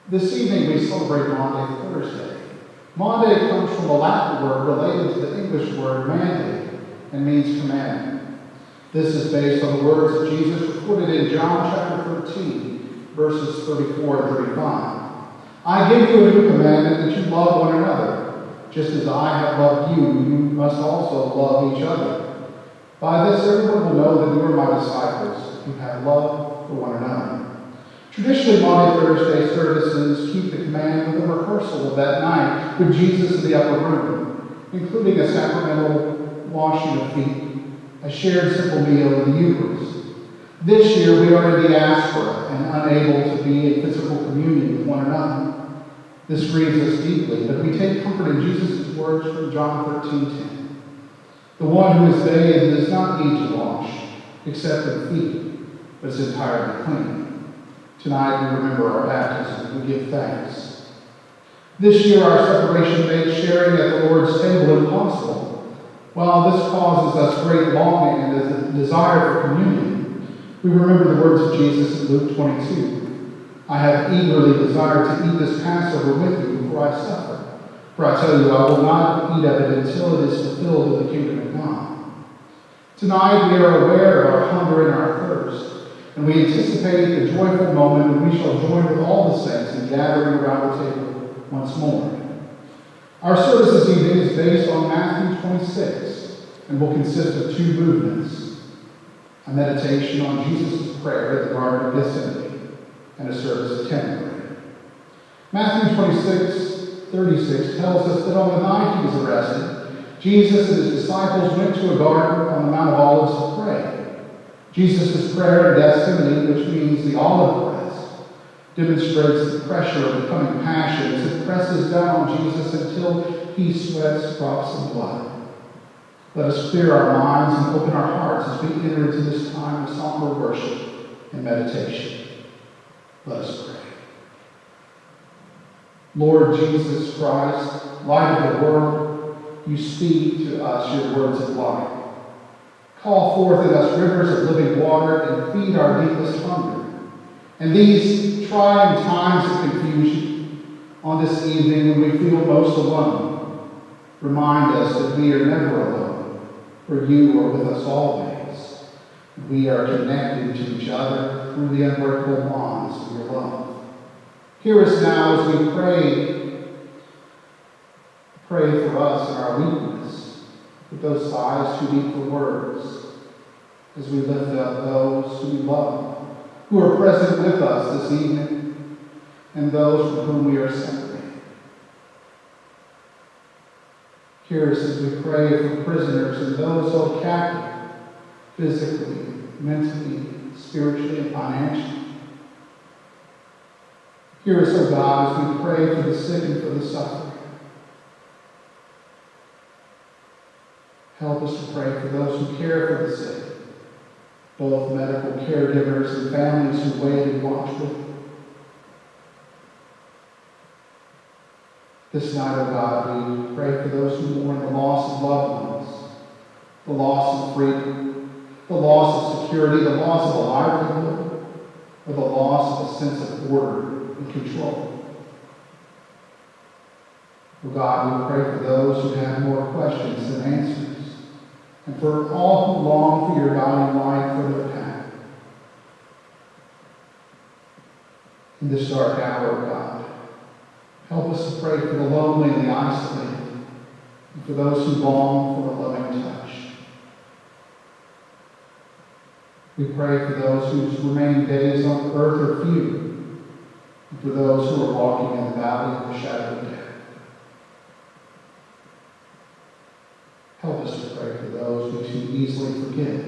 This evening we celebrate Maundy Thursday. Maundy comes from a Latin word related to the English word mandate and means commandment. This is based on the words of Jesus recorded in John chapter 13, verses 34 and 35. I give you a new commandment, that you love one another. Just as I have loved you, you must also love each other. By this everyone will know that you are my disciples, if you have love for one another. Traditionally, Maundy Thursday services keep the command with a rehearsal of that night with Jesus in the upper room, including a sacramental washing of feet, a shared simple meal in the Eucharist. This year we are in diaspora and unable to be in physical communion with one another. This grieves us deeply, but we take comfort in Jesus' words from John 13:10. The one who is bathed does not need to wash, except in feet, but is entirely clean. Tonight we remember our baptism. We give thanks. This year our separation makes sharing at the Lord's table impossible. While this causes us great longing and a desire for communion, we remember the words of Jesus in Luke 22. I have eagerly desired to eat this Passover with you before I suffer. For I tell you, I will not eat of it until it is fulfilled in the kingdom of God. Tonight we are aware of our hunger and our thirst, and we anticipate the joyful moment when we shall join with all the saints in gathering around the table once more. Our service this evening is based on Matthew 26 and will consist of two movements: a meditation on Jesus' prayer at the Garden of Gethsemane and a service of temple. Matthew 26:36 tells us that on the night he was arrested, Jesus and his disciples went to a garden on the Mount of Olives to pray. Jesus' prayer in Gethsemane, which means the olive press, demonstrates the pressure of the coming passion as it presses down on Jesus until he sweats drops of blood. Let us clear our minds and open our hearts as we enter into this time of somber worship and meditation. Let us pray. Lord Jesus Christ, light of the world, you speak to us your words of life. Call forth in us rivers of living water and feed our deepest hunger. And these trying times of confusion, on this evening when we feel most alone, remind us that we are never alone, for you are with us always. We are connected to each other through the unbreakable bonds of your love. Hear us now as we pray for us in our weakness, with those sighs too deep for words, as we lift up those who we love, who are present with us this evening, and those from whom we are separated. Hear us as we pray for prisoners and those held captive, physically, mentally, spiritually, and financially. Hear us, O God, as we pray for the sick and for the suffering. Help us to pray for those who care for the sick, both medical caregivers and families who wait and watch with them. This night, O God, we pray for those who mourn the loss of loved ones, the loss of freedom, the loss of security, the loss of a livelihood, or the loss of a sense of order and control. O God, we pray for those who have more questions than answers, and for all who long for your guiding light for their path. In this dark hour, God, help us to pray for the lonely and the isolated, and for those who long for a loving touch. We pray for those whose remaining days on earth are few, and for those who are walking in the valley of the shadow of death. Help us to pray for those who too easily forget,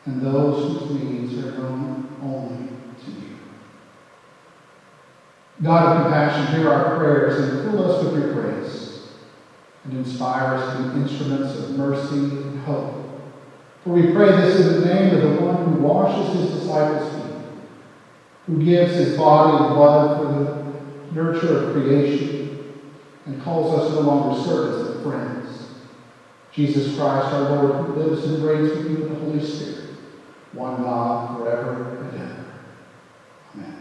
and those whose needs are known only to you. God of compassion, hear our prayers and fill us with your grace, and inspire us to be instruments of mercy and hope. For we pray this in the name of the one who washes his disciples' feet, who gives his body and blood for the nurture of creation, and calls us no longer servants but friends. Jesus Christ, our Lord, who lives and reigns with you in the Holy Spirit, one God, forever and ever. Amen.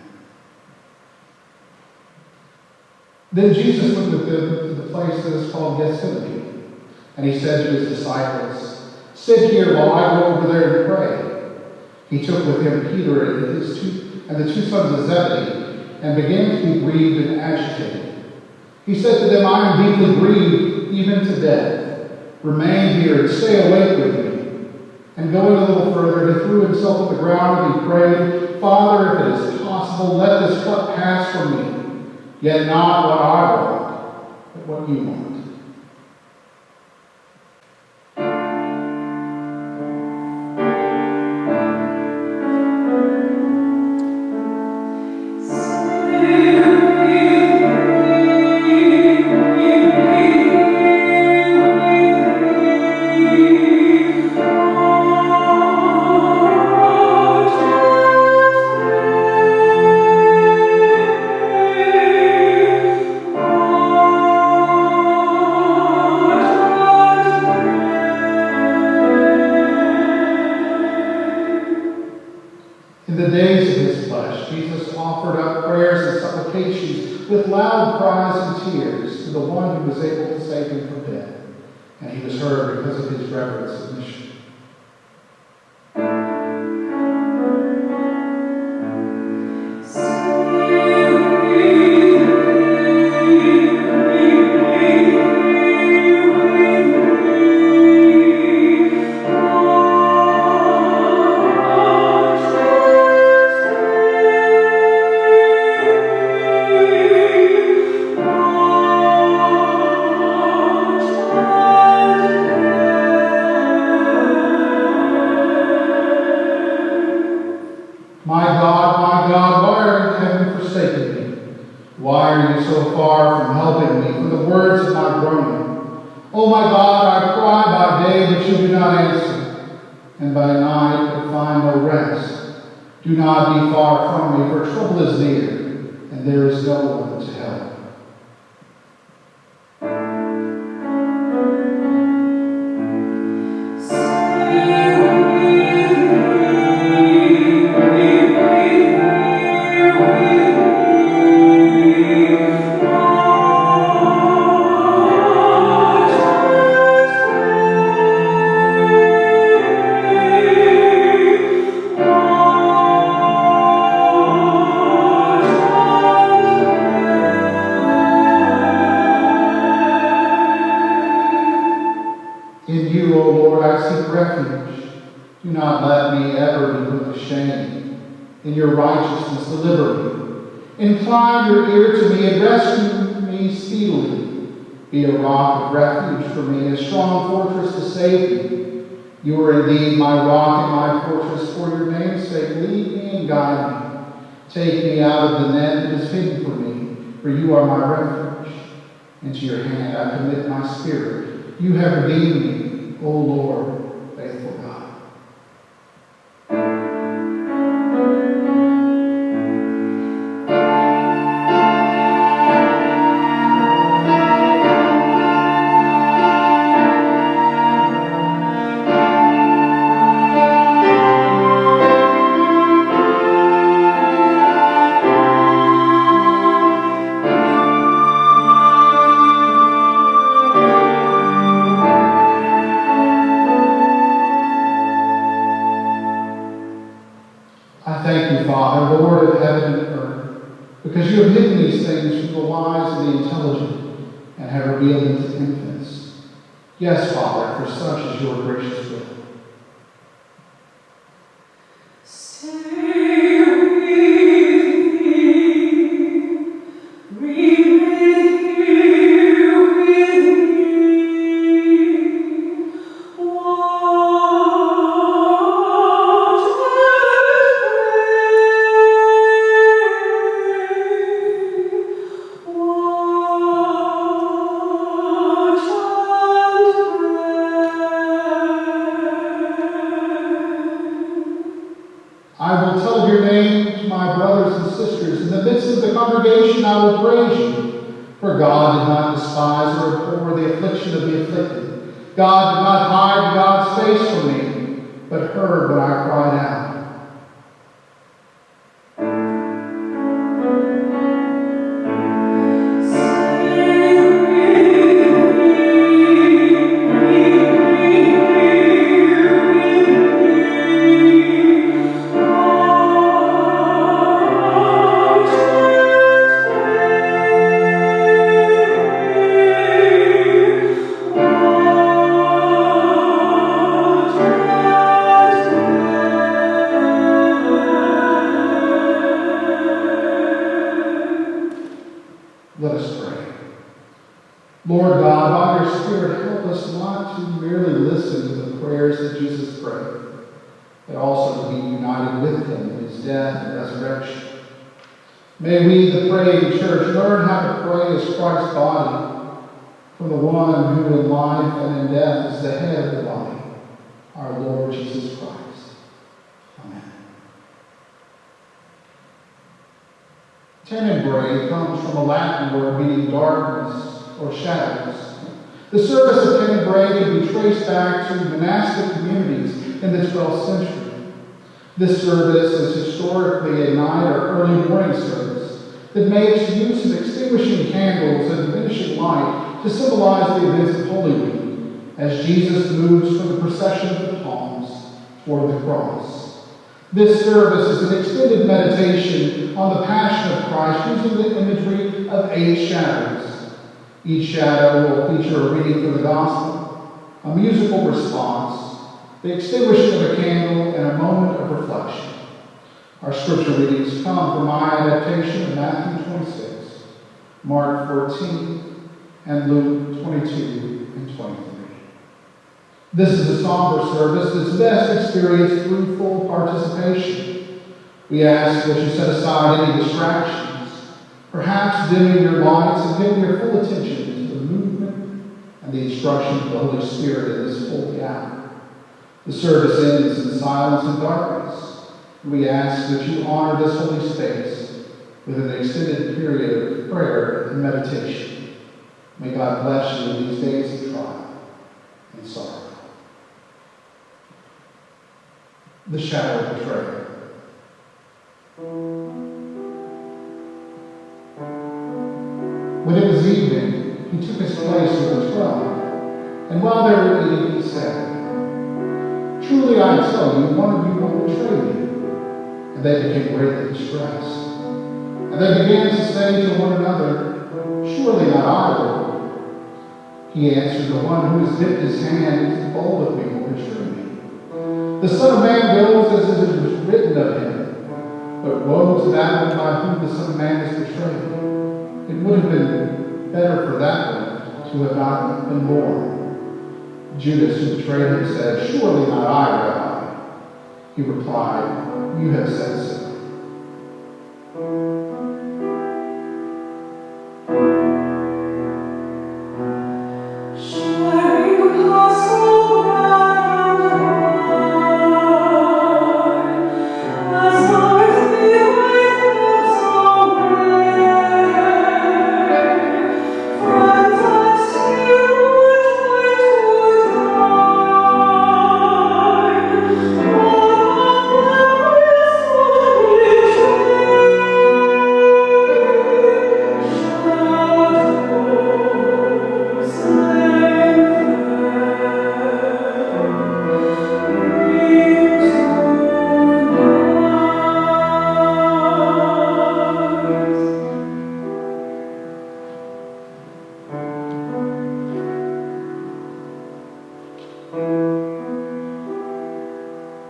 Then Jesus went with them to the place that is called Gethsemane, and he said to his disciples, "Sit here while I go over there and pray." He took with him Peter and the two sons of Zebedee, and began to be grieved and agitated. He said to them, "I am deeply grieved, even to death. Remain here and stay awake with me." And going a little further, he threw himself on the ground and he prayed, "Father, if it is possible, let this cup pass from me. Yet not what I want, but what you want." With loud cries and tears to the one who was able to save him from death, and he was heard because of his reverent submission. My God, why have you forsaken me? Why are you so far from helping me from the words of my groaning? Oh my God, I cry by day, but you do not answer, and by night I find no rest. Do not be far from me, for trouble is near, and there is no one to help. In you, O Lord, I seek refuge. Do not let me ever be put to shame. In your righteousness, deliver me. Incline your ear to me and rescue me speedily. Be a rock of refuge for me, a strong fortress to save me. You are indeed my rock and my fortress. For your name's sake, lead me and guide me. Take me out of the net that is hidden for me, for you are my refuge. Into your hand I commit my spirit. You have redeemed me, O Lord, faithful God. I thank you, Father, Lord of heaven and earth, because you have hidden these things from the wise and the intelligent and have revealed them to infants. Yes, Father, for such is your gracious will. I will tell of your name to my brothers and sisters. In the midst of the congregation I will praise you. For God did not despise or abhor the affliction of the afflicted. God did not hide God's face from me, but heard when I cried out. Lord God, by your Spirit, help us not to merely listen to the prayers that Jesus prayed, but also to be united with him in his death and resurrection. May we, the praying church, learn how to pray as Christ's body, from the one who in life and in death is the head of the body, our Lord Jesus Christ. Amen. Tenebrae comes from a Latin word meaning darkness or shadows. The service of Tenebrae can be traced back to monastic communities in the 12th century. This service is historically a night or early morning service that makes use of extinguishing candles and diminishing light to symbolize the events of Holy Week as Jesus moves from the procession of the palms toward the cross. This service is an extended meditation on the Passion of Christ using the imagery of 8 shadows. Each shadow will feature a reading from the Gospel, a musical response, the extinguishing of a candle, and a moment of reflection. Our scripture readings come from my adaptation of Matthew 26, Mark 14, and Luke 22 and 23. This is a somber service that's best experienced through full participation. We ask that you set aside any distractions, perhaps dimming your lights and giving your full attention to the movement and the instruction of the Holy Spirit in this holy hour. The service ends in silence and darkness. We ask that you honor this holy space with an extended period of prayer and meditation. May God bless you in these days of trial and sorrow. The shadow of betrayal. When it was evening, he took his place with the 12, and while they were eating, he said, "Truly I tell you, one of you will betray me." And they became greatly distressed. And they began to say to one another, "Surely not I, Lord." He answered, "The one who has dipped his hand into the bowl with me will betray me. The Son of Man goes as it is written of him, but woe to that one by whom the Son of Man is betrayed. It would have been better for that one to have not been born." Judas, who betrayed him, said, "Surely not I, Rabbi." He replied, "You have said so."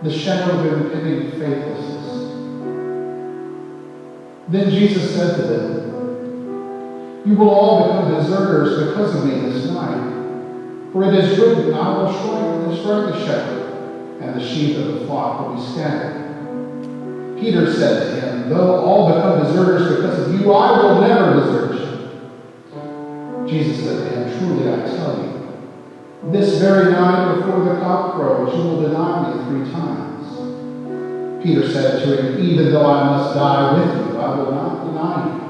The shadow of impending faithlessness. Then Jesus said to them, "You will all become deserters because of me this night. For it is written, I will strike the shepherd, and the sheep of the flock will be scattered." Peter said to him, "Though all become deserters because of you, I will never desert you." Jesus said to him, "Truly I tell you, this very night before the cock crows, you will deny me 3 times." Peter said to him, "Even though I must die with you, I will not deny you."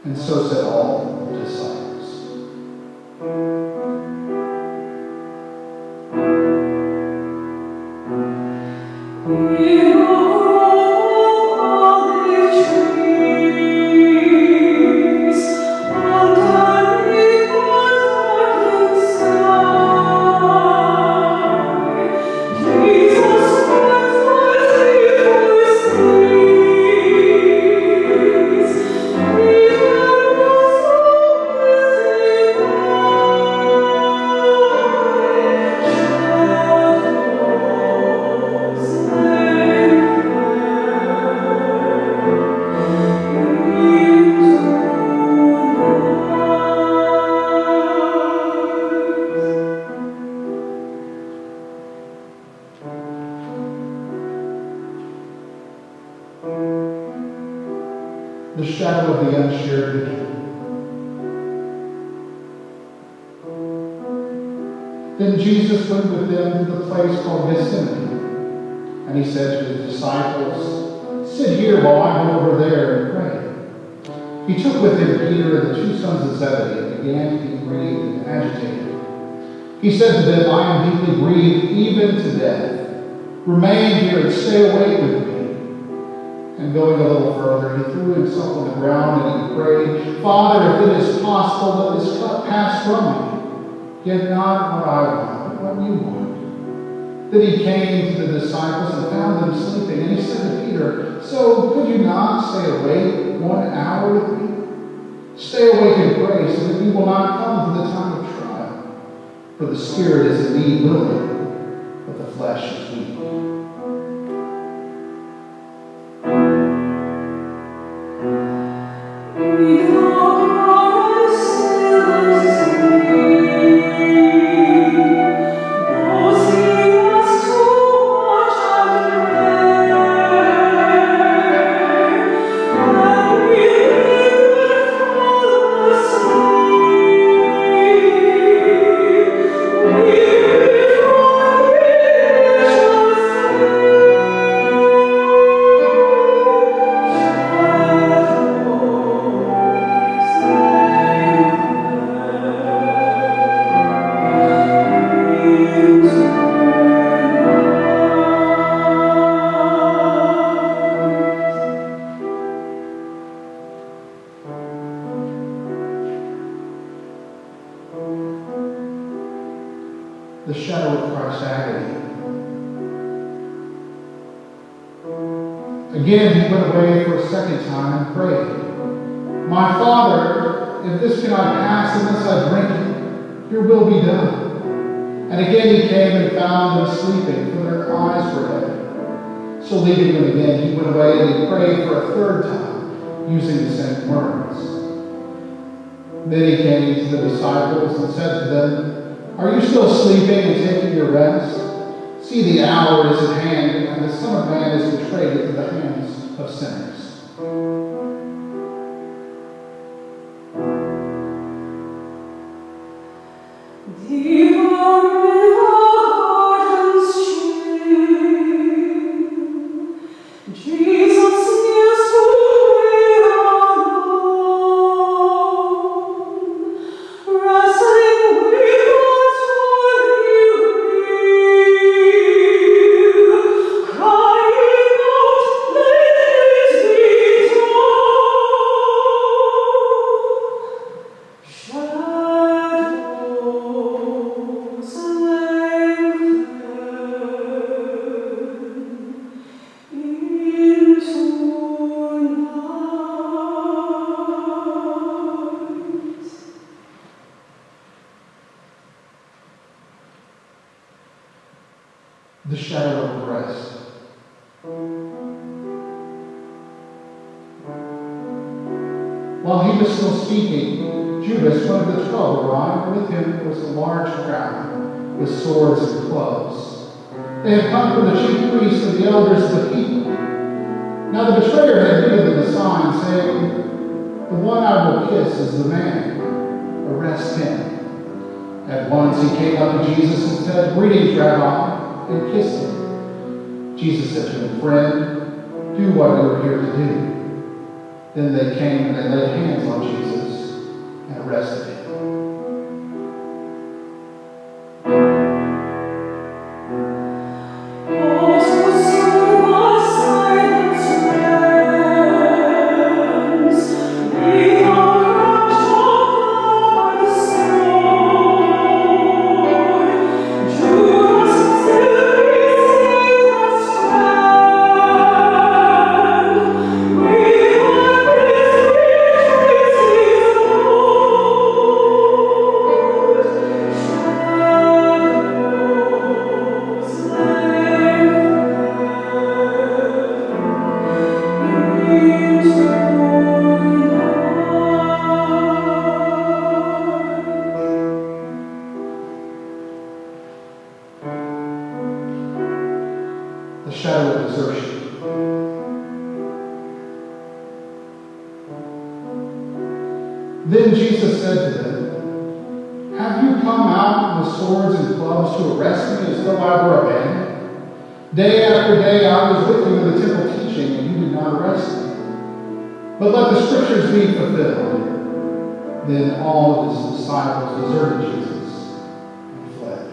And so said all the disciples. Thank you. The shadow of the unshared victory. Then Jesus went with them to the place called Gethsemane, and he said to his disciples, "Sit here while I go over there and pray." He took with him Peter and the two sons of Zebedee and began to be grieved and agitated. He said to them, "I am deeply grieved, even to death. Remain here and stay awake with me." And going a little further, he threw himself on the ground and he prayed, "Father, if it is possible, let this cup pass from me. Yet not what I want, but what you want." Then he came to the disciples and found them sleeping. And he said to Peter, "So could you not stay awake 1 hour with me? Stay awake and pray, so that you will not come to the time of trial. For the spirit is indeed willing, but the flesh is weak." The shadow of Christ's agony. Again, he went away for a second time and prayed, "My Father, if this cannot pass unless I drink it, your will be done." And again he came and found them sleeping, for their eyes were heavy. So leaving them again, he went away and he prayed for a third time, using the same words. Then he came to the disciples and said to them, "Are you still sleeping and taking your rest? See, the hour is at hand, and the Son of Man is betrayed into the hands of sinners." The shadow of Christ. While he was still speaking, Judas, one of the 12, arrived. With him was a large crowd with swords and clubs. They had come from the chief priests and the elders of the people. Now the betrayer had given them a sign, saying, "The one I will kiss is the man. Arrest him." At once he came up to Jesus and said, "Greetings, Rabbi," and kissed him. Jesus said to him, "Friend, do what you are here to do." Then they came and they laid hands on Jesus and arrested him. Oh Then Jesus said to them, "Have you come out with swords and clubs to arrest me as though I were a man? Day after day I was with you in the temple teaching, and you did not arrest me. But let the scriptures be fulfilled." Then all of his disciples deserted Jesus and fled.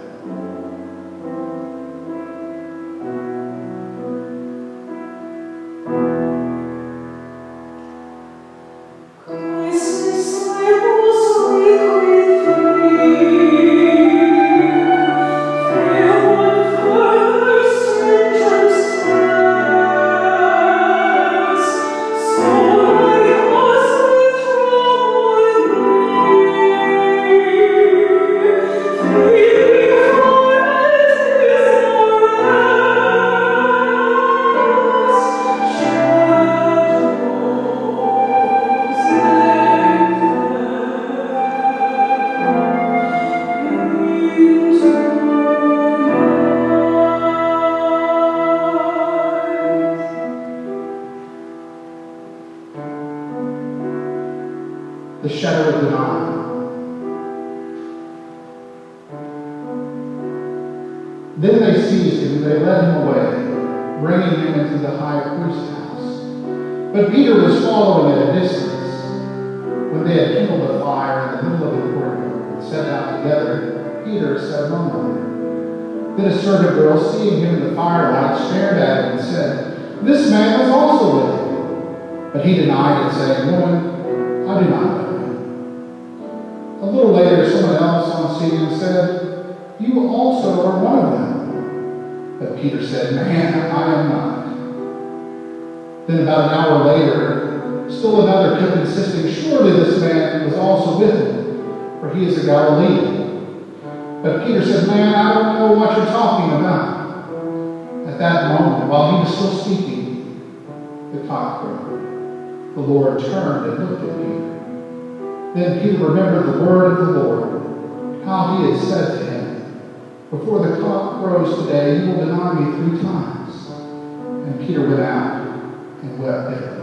The shadow of denial. Then they seized him, and they led him away, bringing him into the high priest's house. But Peter was following at a distance. When they had kindled a fire in the middle of the courtyard and sat down together, Peter sat among them. Then a servant girl, seeing him in the firelight, stared at him and said, "This man was also with him." But he denied it, saying, "Woman, I do not know him." A little later, someone else on seeing him said, "You also are one of them." But Peter said, "Man, I am not." Then about an hour later, still another kept insisting, "Surely this man was also with him, for he is a Galilean." But Peter said, "Man, I don't know what you're talking about." At that moment, while he was still speaking, the cock crowed. The Lord turned and looked at Peter. Then Peter remembered the word of the Lord, how he had said to him, "Before the cock crows today, you will deny me 3 times." And Peter went out and wept bitterly.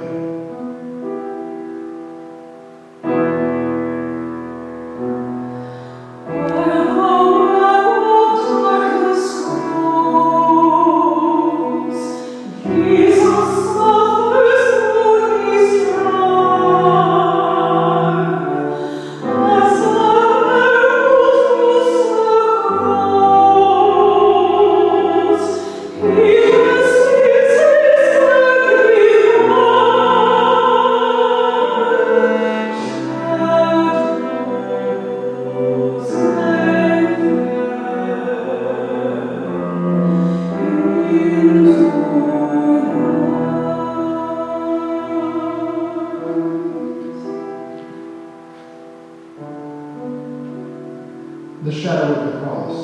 The shadow of the cross.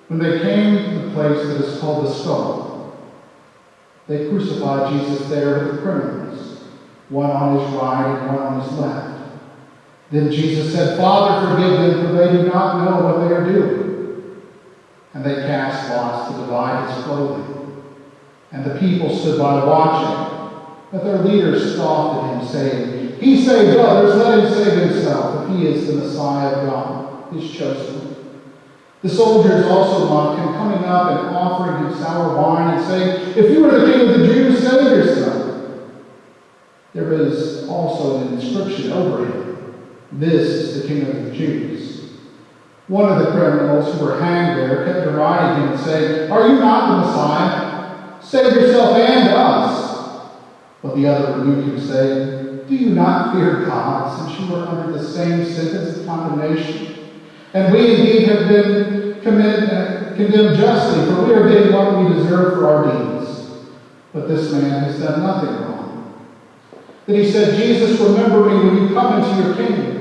When they came to the place that is called the skull, they crucified Jesus there with the criminals, one on his right and one on his left. Then Jesus said, "Father, forgive them, for they do not know what they are doing." And they cast lots to divide his clothing. And the people stood by watching. But their leaders scoffed at him, saying, "He saved others, let him save himself, if he is the Messiah of God, his chosen one." The soldiers also mocked him, coming up and offering him sour wine and saying, "If you are the king of the Jews, save yourself." There was also an inscription over him, "This is the King of the Jews." One of the criminals who were hanged there kept deriding him and saying, "Are you not the Messiah? Save yourself and us." But the other rebuked him, saying, "Do you not fear God, since you are under the same sentence of condemnation? And we indeed have been condemned justly, for we are getting what we deserve for our deeds. But this man has done nothing wrong." Then he said, "Jesus, remember me when you come into your kingdom."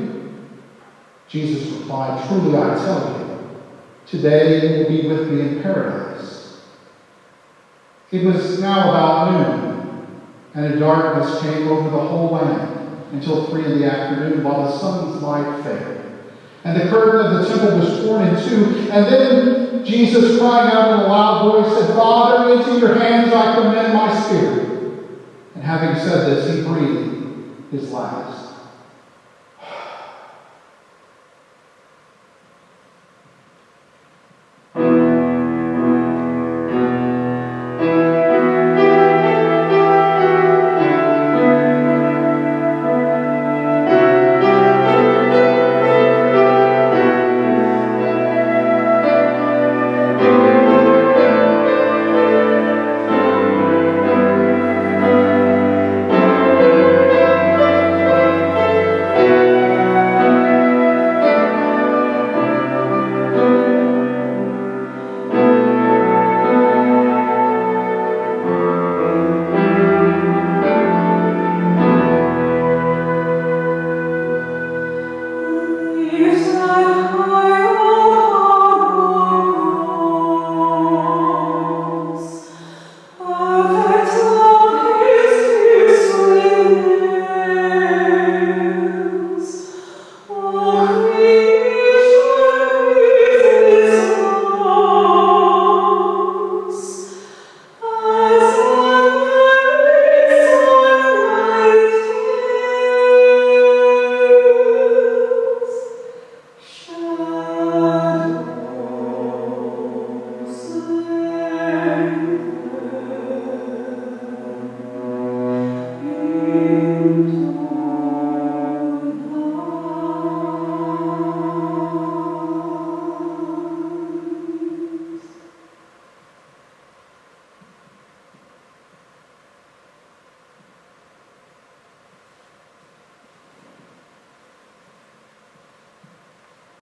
Jesus replied, "Truly I tell you, today you will be with me in paradise." It was now about noon, and a darkness came over the whole land until 3 in the afternoon, while the sun's light failed. And the curtain of the temple was torn in two. And then Jesus, crying out in a loud voice, said, "Father, into your hands I having said this, he breathed his last.